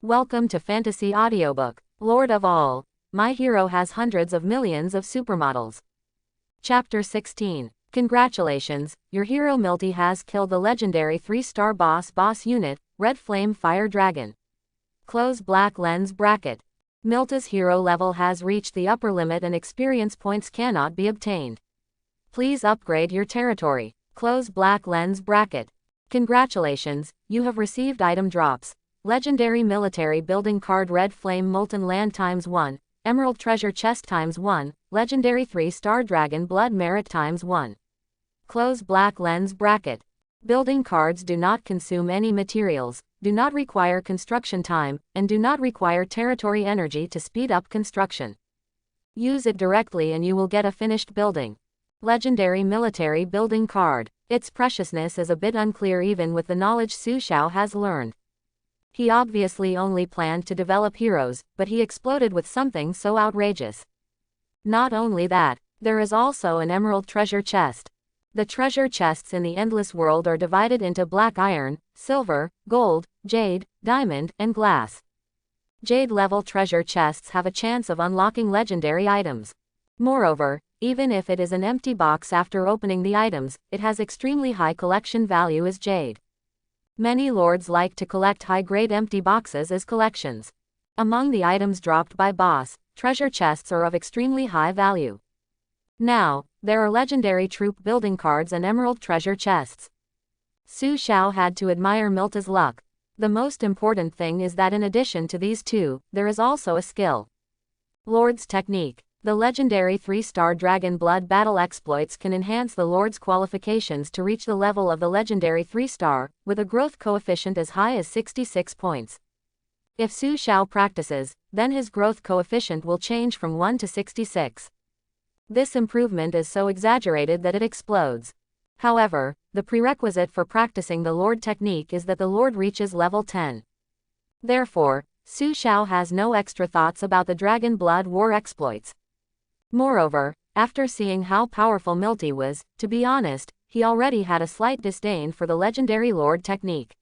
Welcome to Fantasy Audiobook, Lord of All. My hero has hundreds of millions of supermodels. Chapter 16. Congratulations, your hero Milty has killed the legendary 3-star boss unit, Red Flame Fire Dragon. Close black lens bracket. Milty's hero level has reached the upper limit and experience points cannot be obtained. Please upgrade your territory. Close black lens bracket. Congratulations, you have received item drops. Legendary Military Building Card Red Flame Molten Land ×1, Emerald Treasure Chest ×1, Legendary 3-Star Dragon Blood Merit ×1. Close black lens bracket. Building cards do not consume any materials, do not require construction time, and do not require territory energy to speed up construction. Use it directly and you will get a finished building. Legendary Military Building Card. Its preciousness is a bit unclear even with the knowledge Su Xiao has learned. He obviously only planned to develop heroes, but he exploded with something so outrageous. Not only that, there is also an emerald treasure chest. The treasure chests in the endless world are divided into black iron, silver, gold, jade, diamond, and glass. Jade level treasure chests have a chance of unlocking legendary items. Moreover, even if it is an empty box after opening the items, it has extremely high collection value as jade. Many lords like to collect high-grade empty boxes as collections. Among the items dropped by boss, treasure chests are of extremely high value. Now, there are legendary troop building cards and emerald treasure chests. Su Xiao had to admire Milty's luck. The most important thing is that in addition to these two, there is also a skill. Lord's Technique. The legendary 3-star Dragon Blood battle exploits can enhance the Lord's qualifications to reach the level of the legendary 3-star, with a growth coefficient as high as 66 points. If Su Xiao practices, then his growth coefficient will change from 1 to 66. This improvement is so exaggerated that it explodes. However, the prerequisite for practicing the Lord technique is that the Lord reaches level 10. Therefore, Su Xiao has no extra thoughts about the Dragon Blood War exploits. Moreover, after seeing how powerful Milty was, to be honest, he already had a slight disdain for the legendary Lord technique.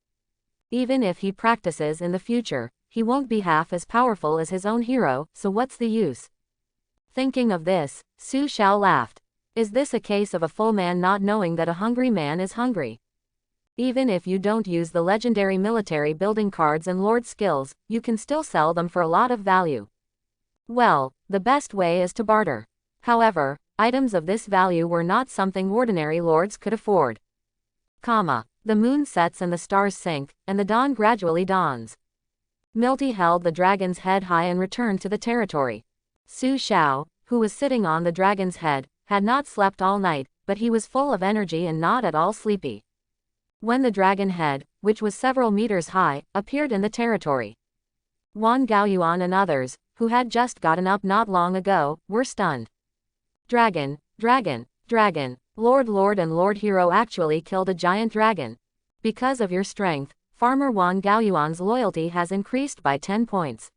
Even if he practices in the future, he won't be half as powerful as his own hero, so what's the use? Thinking of this, Su Xiao laughed. Is this a case of a full man not knowing that a hungry man is hungry? Even if you don't use the legendary military building cards and Lord skills, you can still sell them for a lot of value. Well, the best way is to barter. However, items of this value were not something ordinary lords could afford. The moon sets and the stars sink, and the dawn gradually dawns. Milty held the dragon's head high and returned to the territory. Su Xiao, who was sitting on the dragon's head, had not slept all night, but he was full of energy and not at all sleepy. When the dragon head, which was several meters high, appeared in the territory, Wang Gaoyuan and others, who had just gotten up not long ago, were stunned. Dragon, dragon, dragon, Lord and Lord Hero actually killed a giant dragon. Because of your strength, Farmer Wang Gaoyuan's loyalty has increased by 10 points.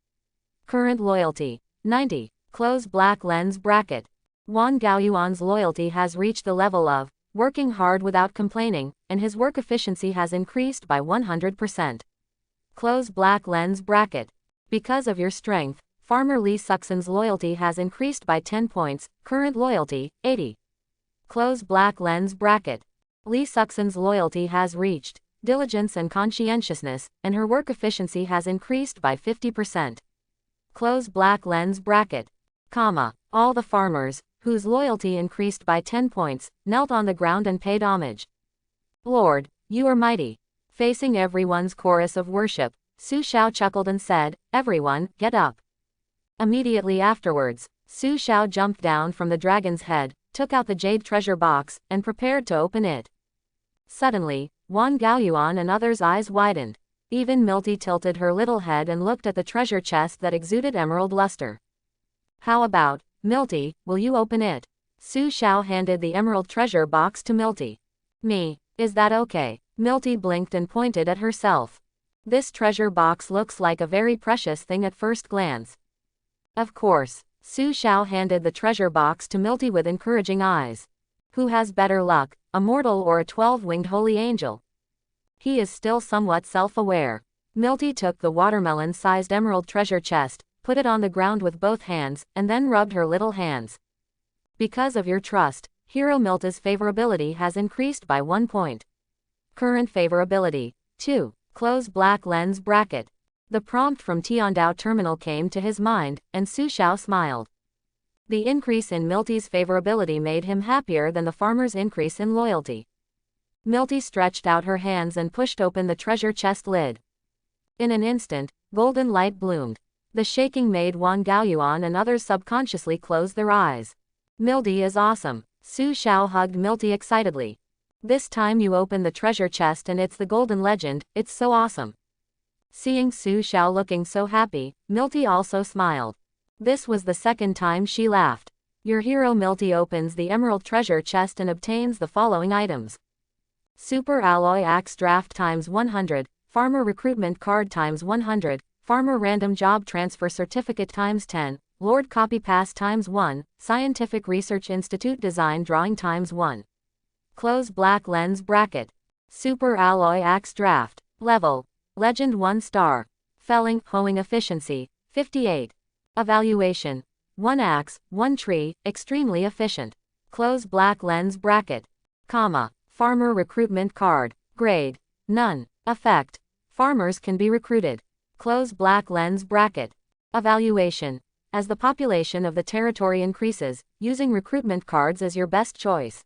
Current loyalty, 90. Close black lens bracket. Wang Gaoyuan's loyalty has reached the level of working hard without complaining, and his work efficiency has increased by 100%. Close black lens bracket. Because of your strength, Farmer Li Suxin's loyalty has increased by 10 points, current loyalty, 80. Close black lens bracket. Li Suxin's loyalty has reached diligence and conscientiousness, and her work efficiency has increased by 50%. Close black lens bracket. All the farmers, whose loyalty increased by 10 points, knelt on the ground and paid homage. Lord, you are mighty. Facing everyone's chorus of worship, Su Xiao chuckled and said, "Everyone, get up." Immediately afterwards, Su Xiao jumped down from the dragon's head, took out the jade treasure box, and prepared to open it. Suddenly, Wang Gaoyuan and others' eyes widened. Even Milty tilted her little head and looked at the treasure chest that exuded emerald luster. How about, Milty, will you open it? Su Xiao handed the emerald treasure box to Milty. Me, is that okay? Milty blinked and pointed at herself. This treasure box looks like a very precious thing at first glance. Of course, Su Xiao handed the treasure box to Milty with encouraging eyes. Who has better luck, a mortal or a 12-winged holy angel? He is still somewhat self-aware. Milty took the watermelon-sized emerald treasure chest, put it on the ground with both hands, and then rubbed her little hands. Because of your trust, Hero Milta's favorability has increased by 1 point. Current favorability. 2. Close black lens bracket. The prompt from Tiandao Terminal came to his mind, and Su Xiao smiled. The increase in Milty's favorability made him happier than the farmer's increase in loyalty. Milty stretched out her hands and pushed open the treasure chest lid. In an instant, golden light bloomed. The shaking made Wang Gaoyuan and others subconsciously close their eyes. Milty is awesome. Su Xiao hugged Milty excitedly. This time you open the treasure chest and it's the golden legend, it's so awesome. Seeing Su Xiao looking so happy, Milty also smiled. This was the second time she laughed. Your hero Milty opens the emerald treasure chest and obtains the following items. Super Alloy Axe Draft times 100, Farmer Recruitment Card times 100, Farmer Random Job Transfer Certificate times 10, Lord Copy Pass times 1, Scientific Research Institute Design Drawing times 1. Close black lens bracket. Super Alloy Axe Draft. Level. Legend 1 star. Felling, hoeing efficiency, 58. Evaluation. 1 axe, 1 tree, extremely efficient. Close black lens bracket. Comma. Farmer recruitment card. Grade. None. Effect. Farmers can be recruited. Close black lens bracket. Evaluation. As the population of the territory increases, using recruitment cards is your best choice.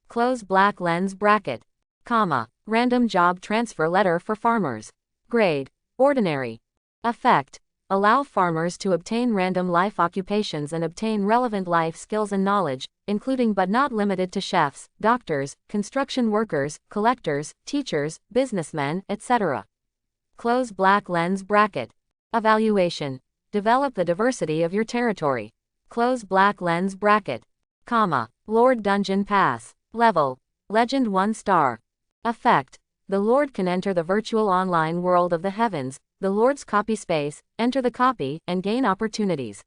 Close black lens bracket. Comma. Random job transfer letter for farmers. Grade. Ordinary. Effect. Allow farmers to obtain random life occupations and obtain relevant life skills and knowledge, including but not limited to chefs, doctors, construction workers, collectors, teachers, businessmen, etc. Close black lens bracket. Evaluation. Develop the diversity of your territory. Close black lens bracket. Comma. Lord Dungeon Pass. Level. Legend 1 star. Effect. The Lord can enter the virtual online world of the heavens, the Lord's copy space, enter the copy, and gain opportunities.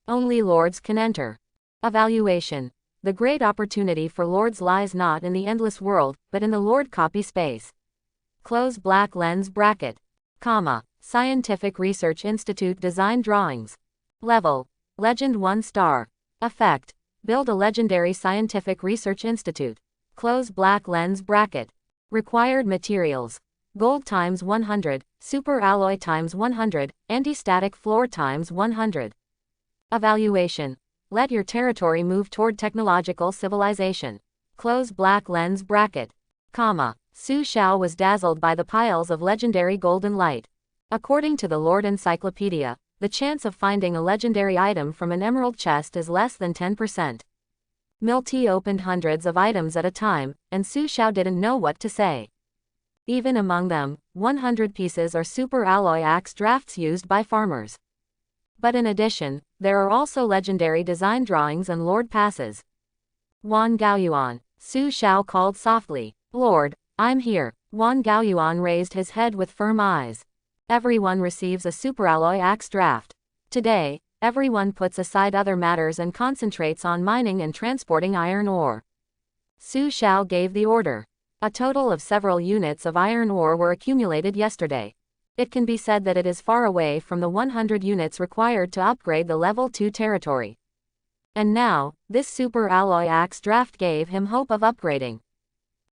Only Lords can enter. Evaluation. The great opportunity for Lords lies not in the endless world, but in the Lord copy space. Close black lens bracket. Comma. Scientific Research Institute Design Drawings. Level. Legend 1 star. Effect. Build a legendary scientific research institute. Close black lens bracket. Required materials. Gold times 100, super alloy times 100, anti-static floor times 100. Evaluation. Let your territory move toward technological civilization. Close black lens bracket. Comma. Su Xiao was dazzled by the piles of legendary golden light. According to the Lord Encyclopedia, the chance of finding a legendary item from an emerald chest is less than 10%. Milty opened hundreds of items at a time, and Su Xiao didn't know what to say. Even among them, 100 pieces are super alloy axe drafts used by farmers. But in addition, there are also legendary design drawings and Lord passes. Wan Gaoyuan. Su Xiao called softly. Lord, I'm here. Wan Gaoyuan raised his head with firm eyes. Everyone receives a superalloy axe draft. Today, everyone puts aside other matters and concentrates on mining and transporting iron ore. Su Xiao gave the order. A total of several units of iron ore were accumulated yesterday. It can be said that it is far away from the 100 units required to upgrade the level 2 territory. And now, this super alloy axe draft gave him hope of upgrading.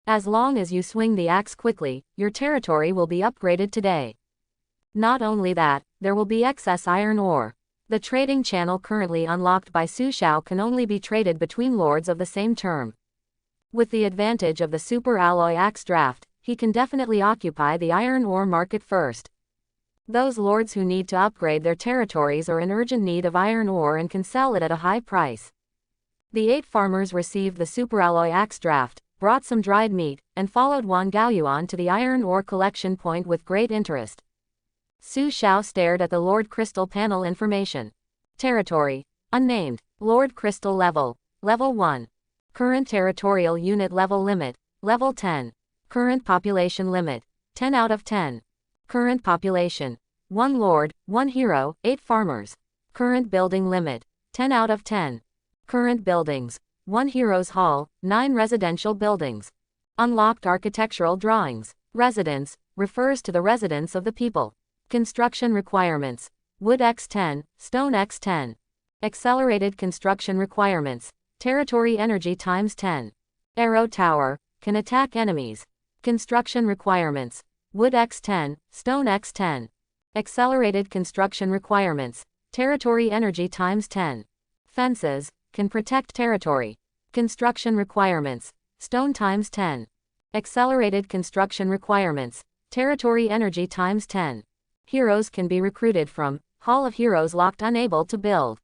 As long as you swing the axe quickly, your territory will be upgraded today. Not only that, there will be excess iron ore. The trading channel currently unlocked by Su Xiao can only be traded between lords of the same term. With the advantage of the super alloy axe draft, he can definitely occupy the iron ore market first. Those lords who need to upgrade their territories are in urgent need of iron ore and can sell it at a high price. The 8 farmers received the super alloy axe draft, brought some dried meat, and followed Wan Gaoyuan to the iron ore collection point with great interest. Su Xiao stared at the Lord Crystal panel information. Territory. Unnamed. Lord Crystal level. Level 1. Current territorial unit level limit. Level 10. Current population limit. 10 out of 10. Current population. 1 lord, 1 hero, 8 farmers. Current building limit. 10 out of 10. Current buildings. 1 hero's hall, 9 residential buildings. Unlocked architectural drawings. Residence. refers to the residence of the people. Construction requirements. Wood x10, stone x10. Accelerated construction requirements. Territory energy times 10. Arrow tower, can attack enemies. Construction requirements. Wood x10, stone x10. Accelerated construction requirements. Territory energy times 10. Fences, can protect territory. Construction requirements. Stone times 10. Accelerated construction requirements. Territory energy times 10. Heroes can be recruited from Hall of Heroes locked unable to build.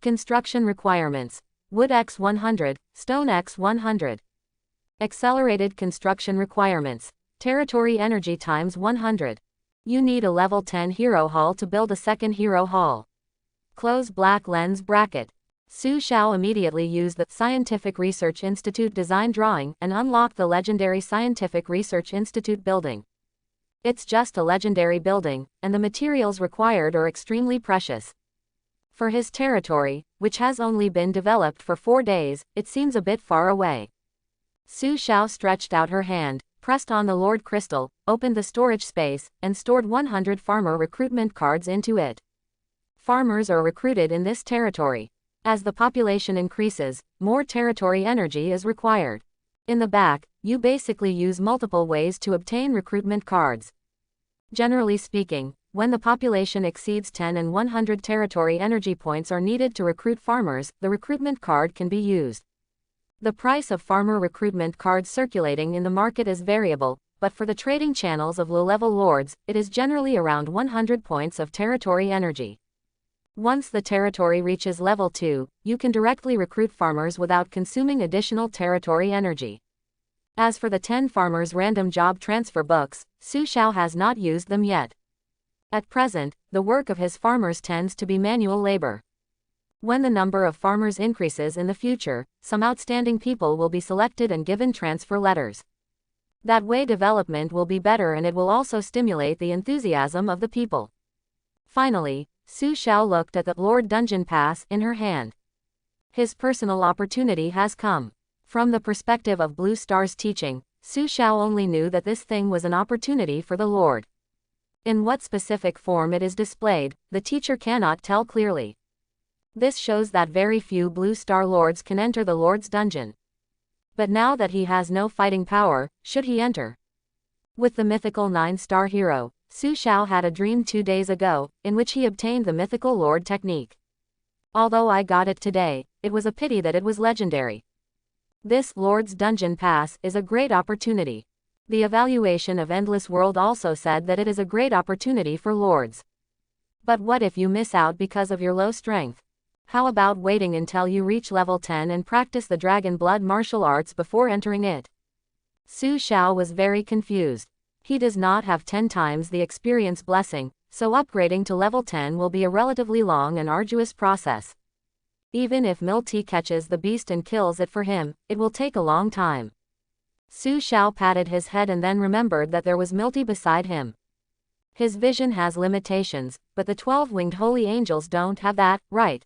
Construction requirements. Wood x100, stone x100. Accelerated construction requirements. Territory energy times 100. You need a level 10 hero hall to build a second hero hall. Close black lens bracket. Su Xiao immediately used the Scientific Research Institute design drawing and unlocked the legendary Scientific Research Institute building. It's just a legendary building, and the materials required are extremely precious. For his territory, which has only been developed for 4 days, it seems a bit far away. Su Xiao stretched out her hand, pressed on the Lord Crystal, opened the storage space, and stored 100 farmer recruitment cards into it. Farmers are recruited in this territory. As the population increases, more territory energy is required. In the back, you basically use multiple ways to obtain recruitment cards. Generally speaking, when the population exceeds 10 and 100 territory energy points are needed to recruit farmers, the recruitment card can be used. The price of farmer recruitment cards circulating in the market is variable, but for the trading channels of low-level lords, it is generally around 100 points of territory energy. Once the territory reaches level 2, you can directly recruit farmers without consuming additional territory energy. As for the 10 farmers random job transfer books, Su Xiao has not used them yet. At present, the work of his farmers tends to be manual labor. When the number of farmers increases in the future, some outstanding people will be selected and given transfer letters. That way development will be better and it will also stimulate the enthusiasm of the people. Finally, Su Xiao looked at the Lord Dungeon Pass in her hand. His personal opportunity has come. From the perspective of Blue Star's teaching, Su Xiao only knew that this thing was an opportunity for the Lord. In what specific form it is displayed, the teacher cannot tell clearly. This shows that very few Blue Star Lords can enter the Lord's dungeon. But now that he has no fighting power, should he enter? With the mythical 9-star hero, Su Xiao had a dream 2 days ago, in which he obtained the mythical Lord technique. Although I got it today, it was a pity that it was legendary. This Lord's Dungeon Pass is a great opportunity. The evaluation of Endless World also said that it is a great opportunity for Lords. But what if you miss out because of your low strength? How about waiting until you reach level 10 and practice the Dragon Blood martial arts before entering it? Su Xiao was very confused. He does not have 10 times the experience blessing, so upgrading to level 10 will be a relatively long and arduous process. Even if Milty catches the beast and kills it for him, it will take a long time. Su Xiao patted his head and then remembered that there was Milty beside him. His vision has limitations, but the 12-winged holy angels don't have that, right?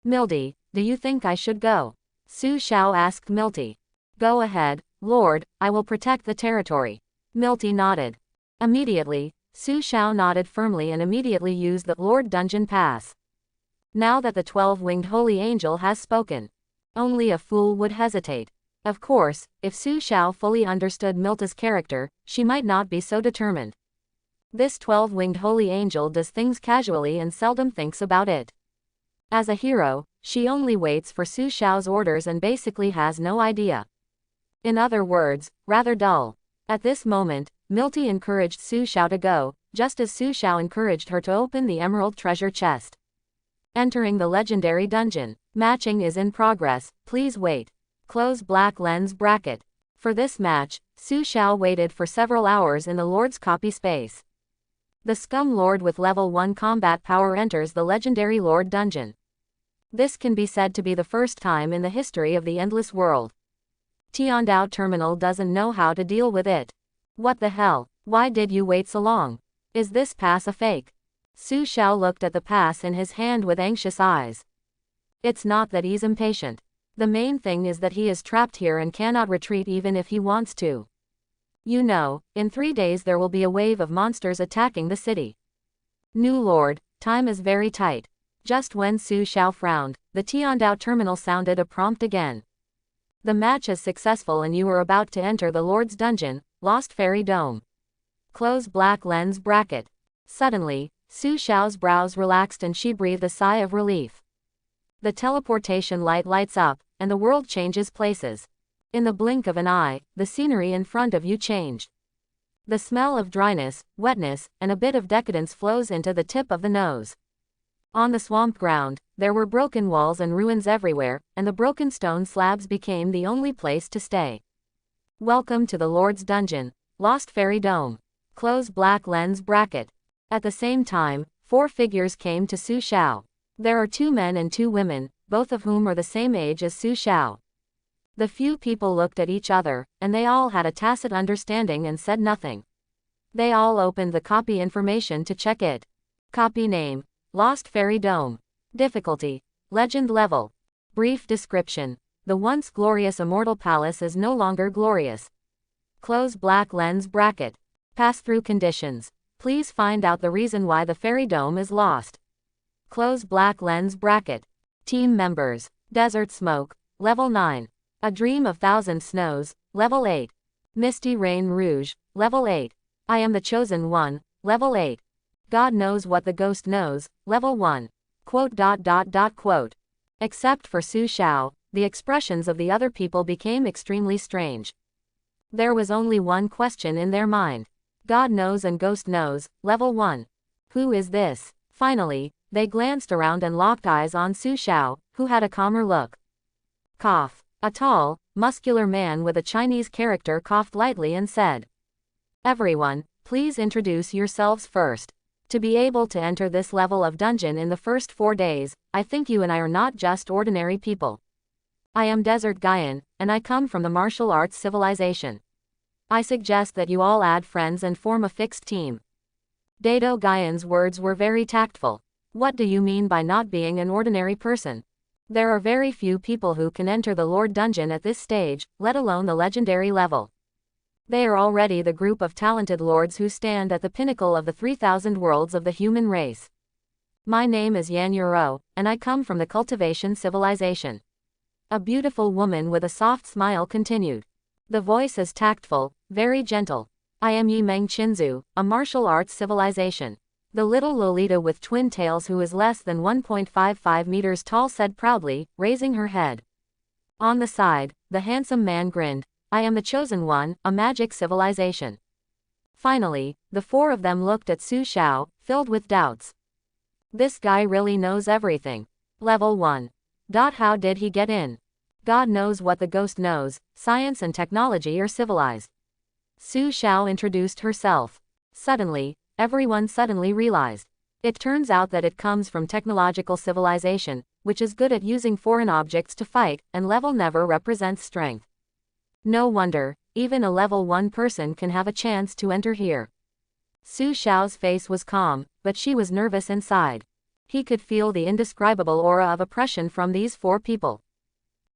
Milty, do you think I should go? Su Xiao asked Milty. Go ahead, Lord, I will protect the territory. Milty nodded. Immediately, Su Xiao nodded firmly and immediately used the Lord Dungeon Pass. Now that the 12-winged holy angel has spoken, only a fool would hesitate. Of course, if Su Xiao fully understood Milta's character, she might not be so determined. This 12-winged holy angel does things casually and seldom thinks about it. As a hero, she only waits for Su Xiao's orders and basically has no idea. In other words, rather dull. At this moment, Milty encouraged Su Xiao to go, just as Su Xiao encouraged her to open the emerald treasure chest. Entering the legendary dungeon. Matching is in progress, please wait. Close black lens bracket. For this match, Su Xiao waited for several hours in the Lord's copy space. The Scum Lord with level 1 combat power enters the legendary Lord dungeon. This can be said to be the first time in the history of the Endless World. Tiandao Terminal doesn't know how to deal with it. What the hell? Why did you wait so long? Is this pass a fake? Su Xiao looked at the pass in his hand with anxious eyes. It's not that he's impatient. The main thing is that he is trapped here and cannot retreat even if he wants to. You know, in 3 days there will be a wave of monsters attacking the city. New Lord, time is very tight. Just when Su Xiao frowned, the Tiandao terminal sounded a prompt again. The match is successful and you are about to enter the Lord's dungeon, Lost Fairy Dome. Close black lens bracket. Suddenly, Su Xiao's brows relaxed and she breathed a sigh of relief. The teleportation light lights up, and the world changes places. In the blink of an eye, the scenery in front of you changed. The smell of dryness, wetness, and a bit of decadence flows into the tip of the nose. On the swamp ground, there were broken walls and ruins everywhere, and the broken stone slabs became the only place to stay. Welcome to the Lord's Dungeon, Lost Fairy Dome. Close black lens bracket. At the same time, 4 figures came to Su Xiao. There are 2 men and 2 women, both of whom are the same age as Su Xiao. The few people looked at each other, and they all had a tacit understanding and said nothing. They all opened the copy information to check it. Copy name: Lost Fairy Dome. Difficulty: Legend level. Brief description: the once glorious immortal palace is no longer glorious. Close black lens bracket. Pass-through conditions: please find out the reason why the fairy dome is lost. Close black lens bracket. Team members: Desert Smoke, level 9. A Dream of Thousand Snows, level 8. Misty Rain Rouge, level 8. I Am the Chosen One, level 8. God Knows What the Ghost Knows, level 1. Quote. Except for Su Xiao, the expressions of the other people became extremely strange. There was only one question in their mind. God knows and Ghost knows, level 1. Who is this? Finally, they glanced around and locked eyes on Su Xiao, who had a calmer look. Cough. A tall, muscular man with a Chinese character coughed lightly and said, "Everyone, please introduce yourselves first. To be able to enter this level of dungeon in the first 4 days, I think you and I are not just ordinary people. I am Desert Gaian, and I come from the martial arts civilization. I suggest that you all add friends and form a fixed team." Dado Gaian's words were very tactful. What do you mean by not being an ordinary person? There are very few people who can enter the Lord Dungeon at this stage, let alone the legendary level. They are already the group of talented lords who stand at the pinnacle of the 3,000 worlds of the human race. My name is Yan Yuro, and I come from the cultivation civilization. A beautiful woman with a soft smile continued. The voice is tactful, very gentle. I am Yi Meng Chinzu, a martial arts civilization. The little Lolita with twin tails who is less than 1.55 meters tall said proudly, raising her head. On the side, the handsome man grinned. I am the Chosen One, a magic civilization. Finally, the 4 of them looked at Su Xiao, filled with doubts. This guy really knows everything. Level 1. How did he get in? God knows what the ghost knows, science and technology are civilized. Su Xiao introduced herself. Suddenly, everyone suddenly realized. It turns out that it comes from technological civilization, which is good at using foreign objects to fight, and level never represents strength. No wonder, even a level 1 person can have a chance to enter here. Su Xiao's face was calm, but she was nervous inside. He could feel the indescribable aura of oppression from these 4 people.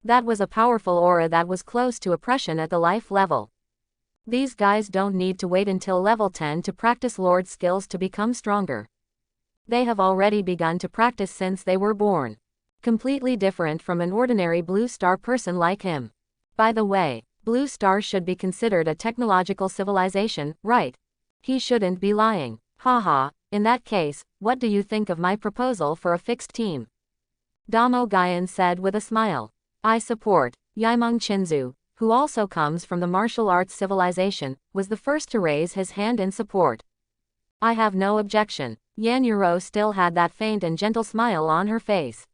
That was a powerful aura that was close to oppression at the life level. These guys don't need to wait until level 10 to practice Lord skills to become stronger. They have already begun to practice since they were born. Completely different from an ordinary Blue Star person like him. By the way, Blue Star should be considered a technological civilization, right? He shouldn't be lying. Haha, in that case, what do you think of my proposal for a fixed team? Damo Gaian said with a smile. I support. Yaimeng Chinzu, who also comes from the martial arts civilization, was the first to raise his hand in support. I have no objection. Yan Yuro still had that faint and gentle smile on her face.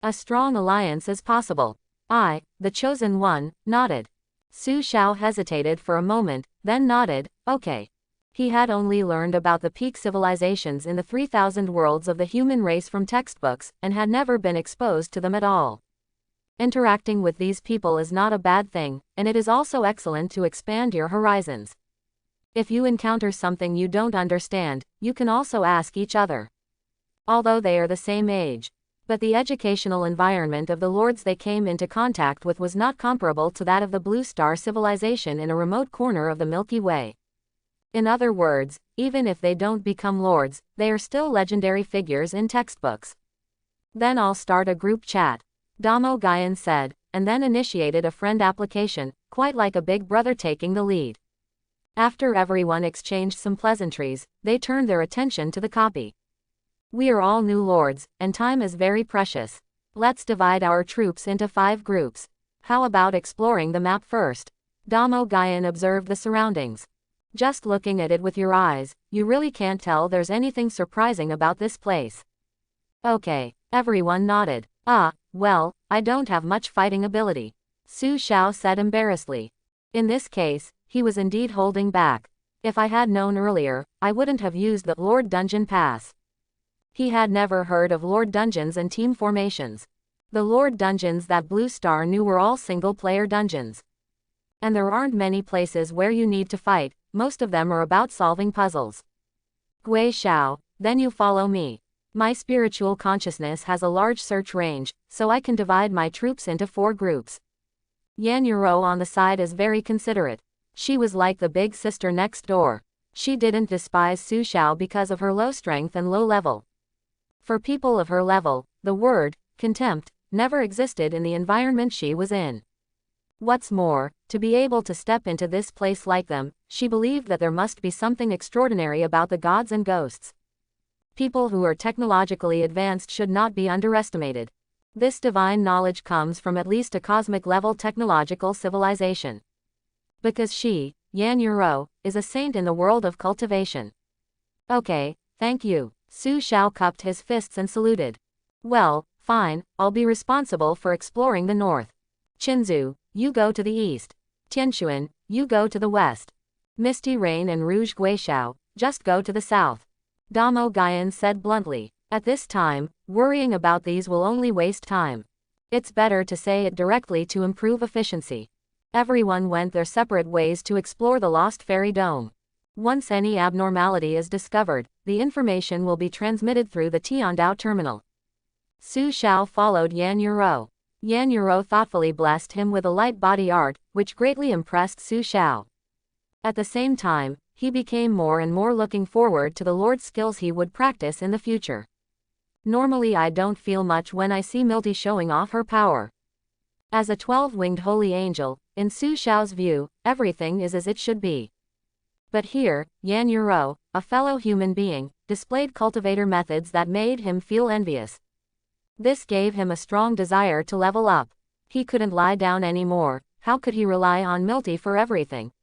A strong alliance is possible. I, the Chosen One, nodded. Su Xiao hesitated for a moment, then nodded, okay. He had only learned about the peak civilizations in the 3,000 worlds of the human race from textbooks, and had never been exposed to them at all. Interacting with these people is not a bad thing, and it is also excellent to expand your horizons. If you encounter something you don't understand, you can also ask each other. Although they are the same age. But the educational environment of the lords they came into contact with was not comparable to that of the Blue Star civilization in a remote corner of the Milky Way. In other words, even if they don't become lords, they are still legendary figures in textbooks. Then I'll start a group chat, Damo Guyan said, and then initiated a friend application, quite like a big brother taking the lead. After everyone exchanged some pleasantries, they turned their attention to the copy. We are all new lords, and time is very precious. Let's divide our troops into 5 groups. How about exploring the map first? Damo Guyan observed the surroundings. Just looking at it with your eyes, you really can't tell there's anything surprising about this place. Okay, everyone nodded. Well, I don't have much fighting ability, Su Xiao said embarrassedly. In this case, he was indeed holding back. If I had known earlier, I wouldn't have used the Lord Dungeon Pass. He had never heard of Lord Dungeons and team formations. The Lord Dungeons that Blue Star knew were all single-player dungeons. And there aren't many places where you need to fight, most of them are about solving puzzles. Gui Xiao, then you follow me. My spiritual consciousness has a large search range, so I can divide my troops into 4 groups. Yan Yuro on the side is very considerate. She was like the big sister next door. She didn't despise Su Xiao because of her low strength and low level. For people of her level, the word, contempt, never existed in the environment she was in. What's more, to be able to step into this place like them, she believed that there must be something extraordinary about the gods and ghosts. People who are technologically advanced should not be underestimated. This divine knowledge comes from at least a cosmic-level technological civilization. Because she, Yan Yuro, is a saint in the world of cultivation. Okay, thank you. Su Xiao cupped his fists and saluted. Well, fine, I'll be responsible for exploring the north. Qinzu, you go to the east. Tianxuan, you go to the west. Misty Rain and Rouge Guixiao, just go to the south. Damo Guyan said bluntly. At this time, worrying about these will only waste time. It's better to say it directly to improve efficiency. Everyone went their separate ways to explore the Lost Fairy Dome. Once any abnormality is discovered, the information will be transmitted through the Tiandao terminal. Su Xiao followed Yan Yuro. Yan Yuro thoughtfully blessed him with a light body art, which greatly impressed Su Xiao. At the same time, he became more and more looking forward to the Lord's skills he would practice in the future. Normally I don't feel much when I see Milty showing off her power. As a 12-winged holy angel, in Su Xiao's view, everything is as it should be. But here, Yan Yuro, a fellow human being, displayed cultivator methods that made him feel envious. This gave him a strong desire to level up. He couldn't lie down anymore. How could he rely on Milty for everything?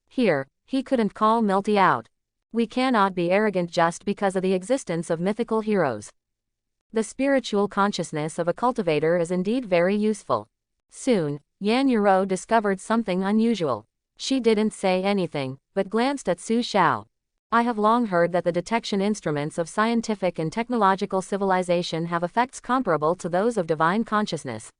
Here, he couldn't call Milty out. We cannot be arrogant just because of the existence of mythical heroes. The spiritual consciousness of a cultivator is indeed very useful. Soon, Yan Yuro discovered something unusual. She didn't say anything, but glanced at Su Xiao. I have long heard that the detection instruments of scientific and technological civilization have effects comparable to those of divine consciousness.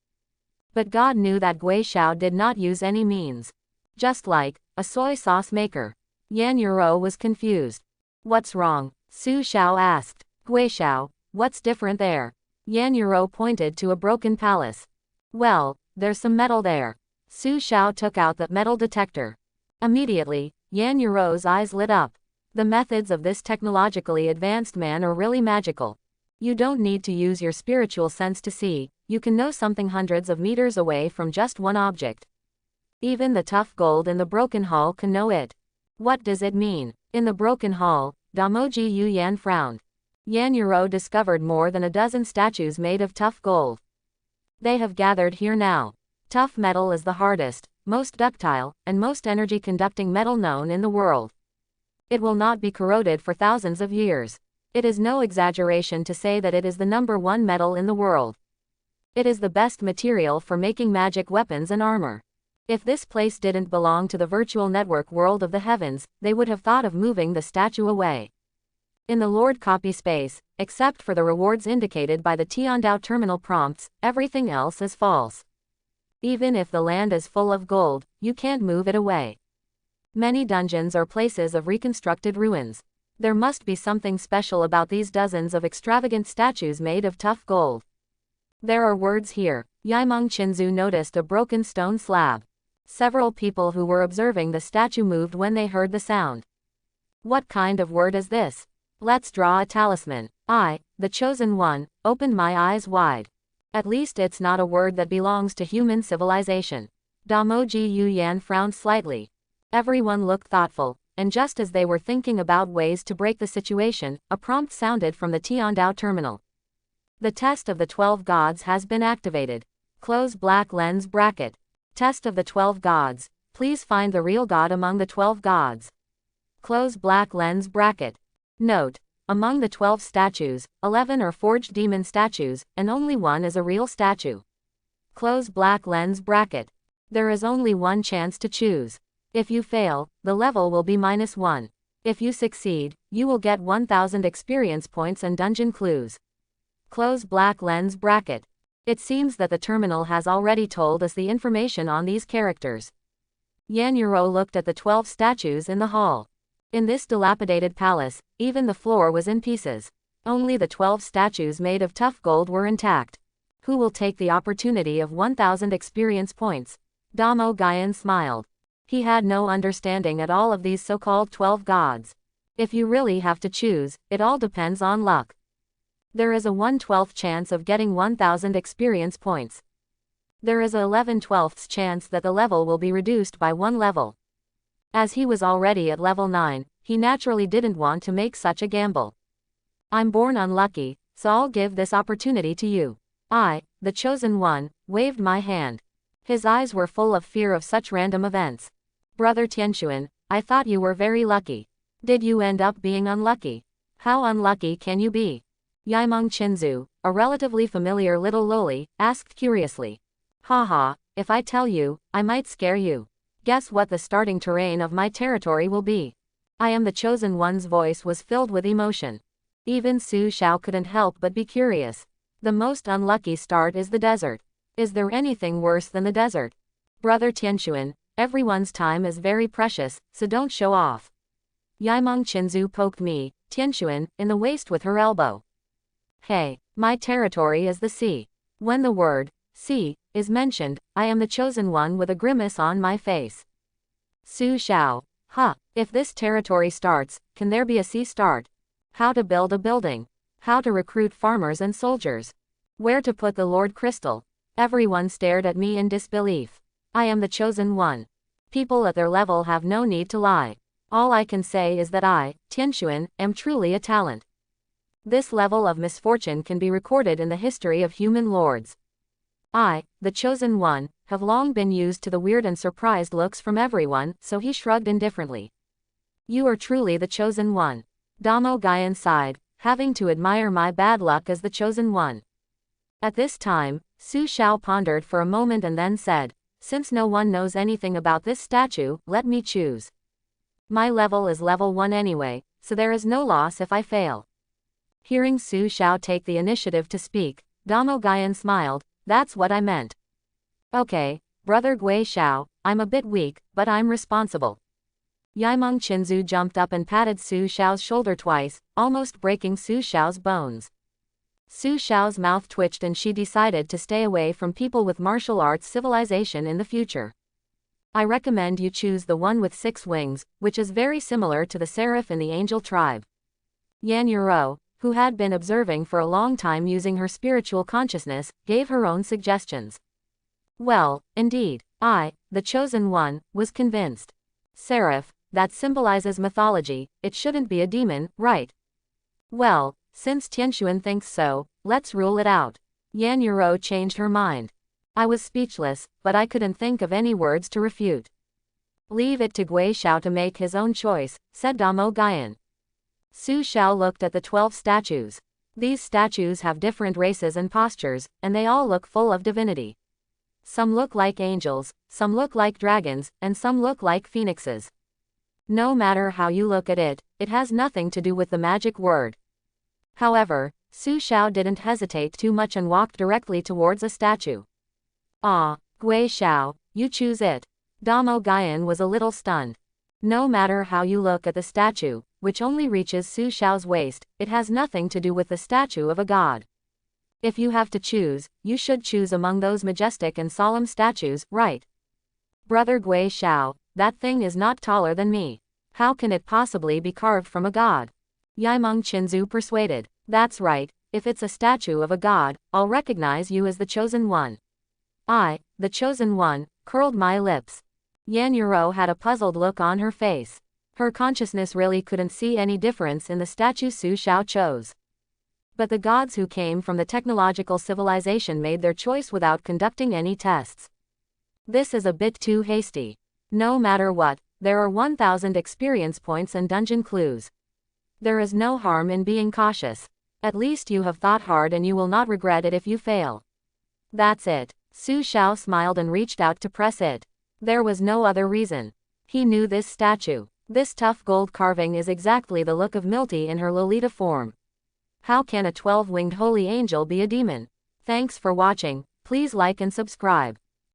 But God knew that Gui Xiao did not use any means. Just like a soy sauce maker. Yan Yuro was confused. What's wrong? Su Xiao asked. Gui Xiao, what's different there? Yan Yuro pointed to a broken palace. Well, there's some metal there. Su Xiao took out the metal detector. Immediately, Yan Yuro's eyes lit up. The methods of this technologically advanced man are really magical. You don't need to use your spiritual sense to see, you can know something hundreds of meters away from just one object. Even the tough gold in the broken hall can know it. What does it mean? In the broken hall, Damoji Yu Yan frowned. Yan Yuro discovered more than a dozen statues made of tough gold. They have gathered here now. Tough metal is the hardest, most ductile, and most energy-conducting metal known in the world. It will not be corroded for thousands of years. It is no exaggeration to say that it is the #1 metal in the world. It is the best material for making magic weapons and armor. If this place didn't belong to the virtual network world of the heavens, they would have thought of moving the statue away. In the Lord copy space, except for the rewards indicated by the Tiandao terminal prompts, everything else is false. Even if the land is full of gold, you can't move it away. Many dungeons are places of reconstructed ruins. There must be something special about these dozens of extravagant statues made of tough gold. There are words here. Yaimeng Chinzu noticed a broken stone slab. Several people who were observing the statue moved when they heard the sound. What kind of word is this? Let's draw a talisman. I, the chosen one, opened my eyes wide. At least it's not a word that belongs to human civilization. Damoji Yuyan frowned slightly. Everyone looked thoughtful, and just as they were thinking about ways to break the situation, a prompt sounded from the Tiandao terminal. The test of the 12 gods has been activated. Close black lens bracket. Test of the 12 gods. Please find the real god among the 12 gods. Close black lens bracket. Note: among the 12 statues, 11 are forged demon statues, and only one is a real statue. Close black lens bracket. There is only one chance to choose. If you fail, the level will be -1. If you succeed, you will get 1000 experience points and dungeon clues. Close black lens bracket. It seems that the terminal has already told us the information on these characters. Yan Yuro looked at the 12 statues in the hall. In this dilapidated palace, even the floor was in pieces. Only the 12 statues made of tough gold were intact. Who will take the opportunity of 1000 experience points? Damo Gyan smiled. He had no understanding at all of these so-called 12 gods. If you really have to choose, it all depends on luck. There is a 1/12th chance of getting 1000 experience points. There is a 11/12th chance that the level will be reduced by 1 level. As he was already at level 9, he naturally didn't want to make such a gamble. I'm born unlucky, so I'll give this opportunity to you. I, the chosen one, waved my hand. His eyes were full of fear of such random events. Brother Tianxuan, I thought you were very lucky. Did you end up being unlucky? How unlucky can you be? Yaimeng Chinzu, a relatively familiar little loli, asked curiously. Haha, if I tell you, I might scare you. Guess what the starting terrain of my territory will be? I am the chosen one's voice was filled with emotion. Even Su Xiao couldn't help but be curious. The most unlucky start is the desert. Is there anything worse than the desert? Brother Tianxuan, everyone's time is very precious, so don't show off. Yaimeng Chinzu poked me, Tianxuan, in the waist with her elbow. Hey, my territory is the sea. When the word, sea, is mentioned, I am the chosen one with a grimace on my face. Su Xiao, if this territory starts, can there be a sea start? How to build a building? How to recruit farmers and soldiers? Where to put the Lord Crystal? Everyone stared at me in disbelief. I am the chosen one. People at their level have no need to lie. All I can say is that I, Tianxuan, am truly a talent. This level of misfortune can be recorded in the history of human lords. I, the chosen one, have long been used to the weird and surprised looks from everyone, so he shrugged indifferently. You are truly the chosen one. Damo Gyan sighed, having to admire my bad luck as the chosen one. At this time, Su Xiao pondered for a moment and then said, since no one knows anything about this statue, let me choose. My level is level 1 anyway, so there is no loss if I fail. Hearing Su Xiao take the initiative to speak, Damo Gyan smiled, that's what I meant. Okay, brother Gui Xiao, I'm a bit weak, but I'm responsible. Yaimeng Chinzu jumped up and patted Su Xiao's shoulder twice, almost breaking Su Xiao's bones. Su Xiao's mouth twitched and she decided to stay away from people with martial arts civilization in the future. I recommend you choose the one with 6 wings, which is very similar to the seraph in the angel tribe. Yan Yuro, who had been observing for a long time using her spiritual consciousness, gave her own suggestions. Well, indeed, I, the chosen one, was convinced. Seraph, that symbolizes mythology, it shouldn't be a demon, right? Well, since Tianxuan thinks so, let's rule it out. Yan Yuro changed her mind. I was speechless, but I couldn't think of any words to refute. Leave it to Gui Xiao to make his own choice, said Damo Gyan. Su Xiao looked at the 12 statues. These statues have different races and postures, and they all look full of divinity. Some look like angels, some look like dragons, and some look like phoenixes. No matter how you look at it, it has nothing to do with the magic word. However, Su Xiao didn't hesitate too much and walked directly towards a statue. Ah, Gui Xiao, you choose it. Damo Gyan was a little stunned. No matter how you look at the statue, which only reaches Su Xiao's waist, it has nothing to do with the statue of a god. If you have to choose, you should choose among those majestic and solemn statues, right? Brother Gui Xiao, that thing is not taller than me. How can it possibly be carved from a god? Yaimeng Qinzu persuaded. That's right, if it's a statue of a god, I'll recognize you as the chosen one. I, the chosen one, curled my lips. Yan Yuro had a puzzled look on her face. Her consciousness really couldn't see any difference in the statue Su Xiao chose. But the gods who came from the technological civilization made their choice without conducting any tests. This is a bit too hasty. No matter what, there are 1,000 experience points and dungeon clues. There is no harm in being cautious. At least you have thought hard and you will not regret it if you fail. That's it. Su Xiao smiled and reached out to press it. There was no other reason. He knew this statue. This tough gold carving is exactly the look of Milty in her Lolita form. How can a 12-winged holy angel be a demon? Thanks for watching. Please like and subscribe.